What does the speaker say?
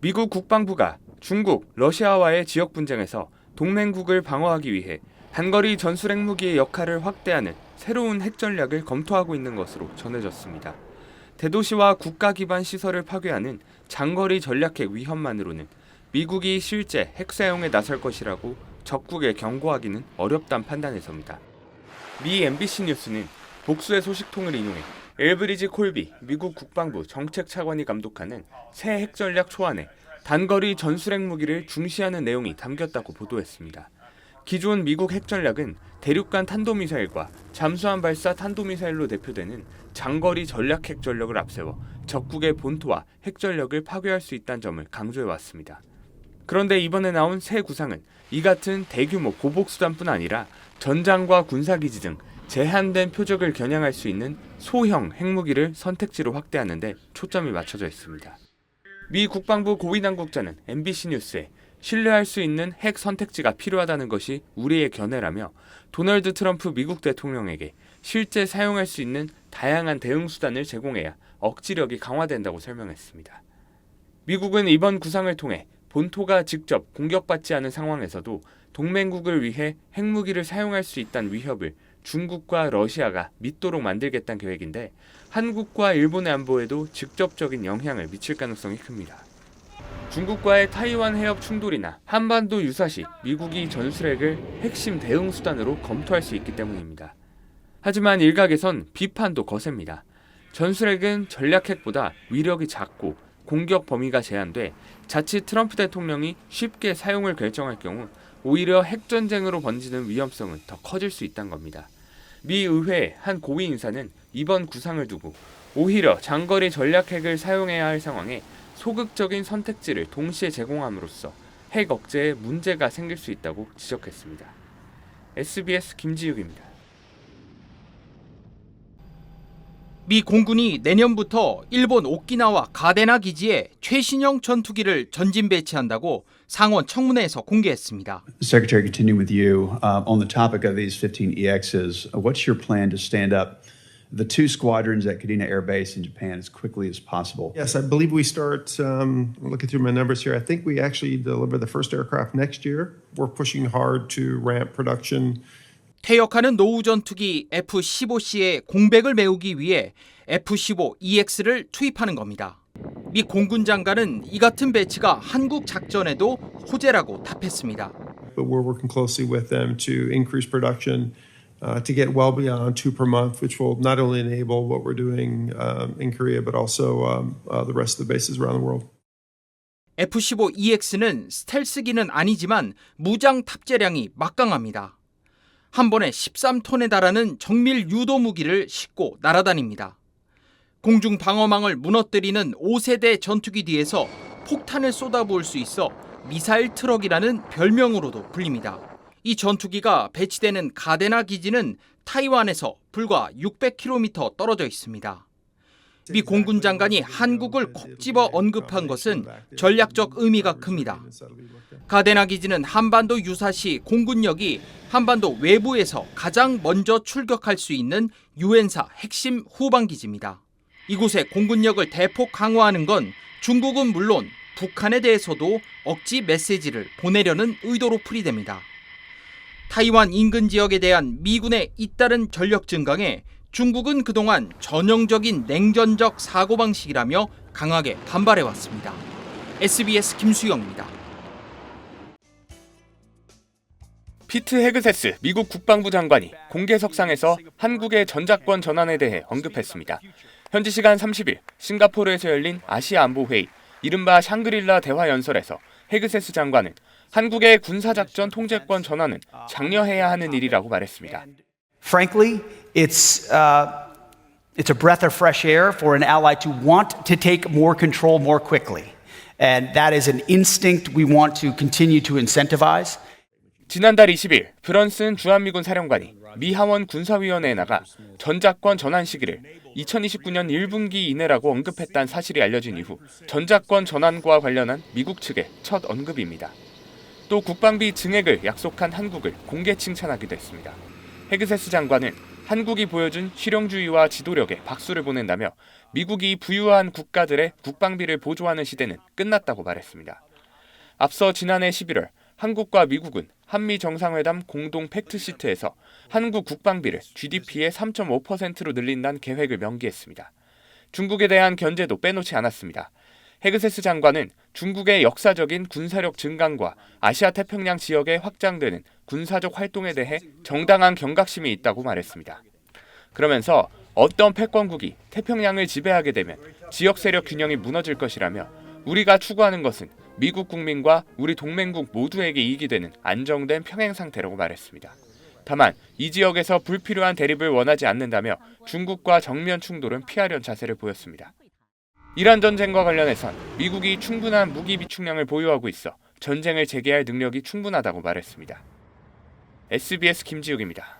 미국 국방부가 중국, 러시아와의 지역 분쟁에서 동맹국을 방어하기 위해 단거리 전술 핵무기의 역할을 확대하는 새로운 핵 전략을 검토하고 있는 것으로 전해졌습니다. 대도시와 국가 기반 시설을 파괴하는 장거리 전략핵 위협만으로는 미국이 실제 핵 사용에 나설 것이라고 적국에 경고하기는 어렵다는 판단에서입니다. 미 MBC 뉴스는 복수의 소식통을 인용해 엘브리지 콜비 미국 국방부 정책차관이 감독하는 새 핵전략 초안에 단거리 전술핵 무기를 중시하는 내용이 담겼다고 보도했습니다. 기존 미국 핵전략은 대륙간 탄도미사일과 잠수함 발사 탄도미사일로 대표되는 장거리 전략 핵전력을 앞세워 적국의 본토와 핵전력을 파괴할 수 있다는 점을 강조해왔습니다. 그런데 이번에 나온 새 구상은 이 같은 대규모 보복수단뿐 아니라 전장과 군사기지 등 제한된 표적을 겨냥할 수 있는 소형 핵무기를 선택지로 확대하는 데 초점이 맞춰져 있습니다. 미 국방부 고위당국자는 MBC 뉴스에 신뢰할 수 있는 핵 선택지가 필요하다는 것이 우리의 견해라며 도널드 트럼프 미국 대통령에게 실제 사용할 수 있는 다양한 대응 수단을 제공해야 억지력이 강화된다고 설명했습니다. 미국은 이번 구상을 통해 본토가 직접 공격받지 않은 상황에서도 동맹국을 위해 핵무기를 사용할 수 있다는 위협을 중국과 러시아가 믿도록 만들겠다는 계획인데 한국과 일본의 안보에도 직접적인 영향을 미칠 가능성이 큽니다. 중국과의 타이완 해협 충돌이나 한반도 유사시 미국이 전술핵을 핵심 대응 수단으로 검토할 수 있기 때문입니다. 하지만 일각에선 비판도 거셉니다. 전술핵은 전략핵보다 위력이 작고 공격 범위가 제한돼 자칫 트럼프 대통령이 쉽게 사용을 결정할 경우 오히려 핵전쟁으로 번지는 위험성은 더 커질 수 있다는 겁니다. 미 의회 한 고위 인사는 이번 구상을 두고 오히려 장거리 전략핵을 사용해야 할 상황에 소극적인 선택지를 동시에 제공함으로써 핵 억제에 문제가 생길 수 있다고 지적했습니다. SBS 김지욱입니다. 미 공군이 내년부터 일본 오키나와 가데나 기지에 최신형 전투기를 전진 배치한다고 상원 청문회에서 공개했습니다. Secretary, continuing with you on the topic of these 15 EXs, what's your plan to stand up the two squadrons at Kadena Air Base in Japan as quickly as possible? Yes, I believe we start, looking through my numbers here, I think we actually deliver the first aircraft next year. We're pushing hard to ramp production. 퇴역하는 노후 전투기 F-15C의 공백을 메우기 위해 F-15EX를 투입하는 겁니다. 미 공군 장관은 이 같은 배치가 한국 작전에도 호재라고 답했습니다. But we're working closely with them to increase production to get well beyond 2 per month, which will not only enable what we're doing in Korea, but also the rest of the bases around the world. F-15EX는 스텔스기는 아니지만 무장 탑재량이 막강합니다. 한 번에 13톤에 달하는 정밀 유도 무기를 싣고 날아다닙니다. 공중 방어망을 무너뜨리는 5세대 전투기 뒤에서 폭탄을 쏟아부을 수 있어 미사일 트럭이라는 별명으로도 불립니다. 이 전투기가 배치되는 가데나 기지는 타이완에서 불과 600km 떨어져 있습니다. 미 공군 장관이 한국을 콕 집어 언급한 것은 전략적 의미가 큽니다. 가데나 기지는 한반도 유사시 공군력이 한반도 외부에서 가장 먼저 출격할 수 있는 유엔사 핵심 후방 기지입니다. 이곳에 공군력을 대폭 강화하는 건 중국은 물론 북한에 대해서도 억지 메시지를 보내려는 의도로 풀이됩니다. 타이완 인근 지역에 대한 미군의 잇따른 전력 증강에 중국은 그동안 전형적인 냉전적 사고방식이라며 강하게 반발해왔습니다. SBS 김수영입니다. 피트 헤그세스 미국 국방부 장관이 공개석상에서 한국의 전작권 전환에 대해 언급했습니다. 현지 시간 30일 싱가포르에서 열린 아시아 안보회의, 이른바 샹그릴라 대화연설에서 헤그세스 장관은 한국의 군사작전 통제권 전환은 장려해야 하는 일이라고 말했습니다. Frankly, it's a breath of fresh air for an ally to want to take more control more quickly. And that is an instinct we want to continue to incentivize. 지난달 20일 브런슨 주한미군 사령관이 미 하원 군사위원회에 나가 전작권 전환 시기를 2029년 1분기 이내라고 언급했다는 사실이 알려진 이후 전작권 전환과 관련한 미국 측의 첫 언급입니다. 또 국방비 증액을 약속한 한국을 공개 칭찬하기도 했습니다. 헤그세스 장관은 한국이 보여준 실용주의와 지도력에 박수를 보낸다며 미국이 부유한 국가들의 국방비를 보조하는 시대는 끝났다고 말했습니다. 앞서 지난해 11월 한국과 미국은 한미 정상회담 공동 팩트시트에서 한국 국방비를 GDP의 3.5%로 늘린다는 계획을 명기했습니다. 중국에 대한 견제도 빼놓지 않았습니다. 헤그세스 장관은 중국의 역사적인 군사력 증강과 아시아 태평양 지역에 확장되는 군사적 활동에 대해 정당한 경각심이 있다고 말했습니다. 그러면서 어떤 패권국이 태평양을 지배하게 되면 지역 세력 균형이 무너질 것이라며 우리가 추구하는 것은 미국 국민과 우리 동맹국 모두에게 이익이 되는 안정된 평행 상태라고 말했습니다. 다만 이 지역에서 불필요한 대립을 원하지 않는다며 중국과 정면 충돌은 피하려는 자세를 보였습니다. 이란 전쟁과 관련해선 미국이 충분한 무기 비축량을 보유하고 있어 전쟁을 재개할 능력이 충분하다고 말했습니다. SBS 김지욱입니다.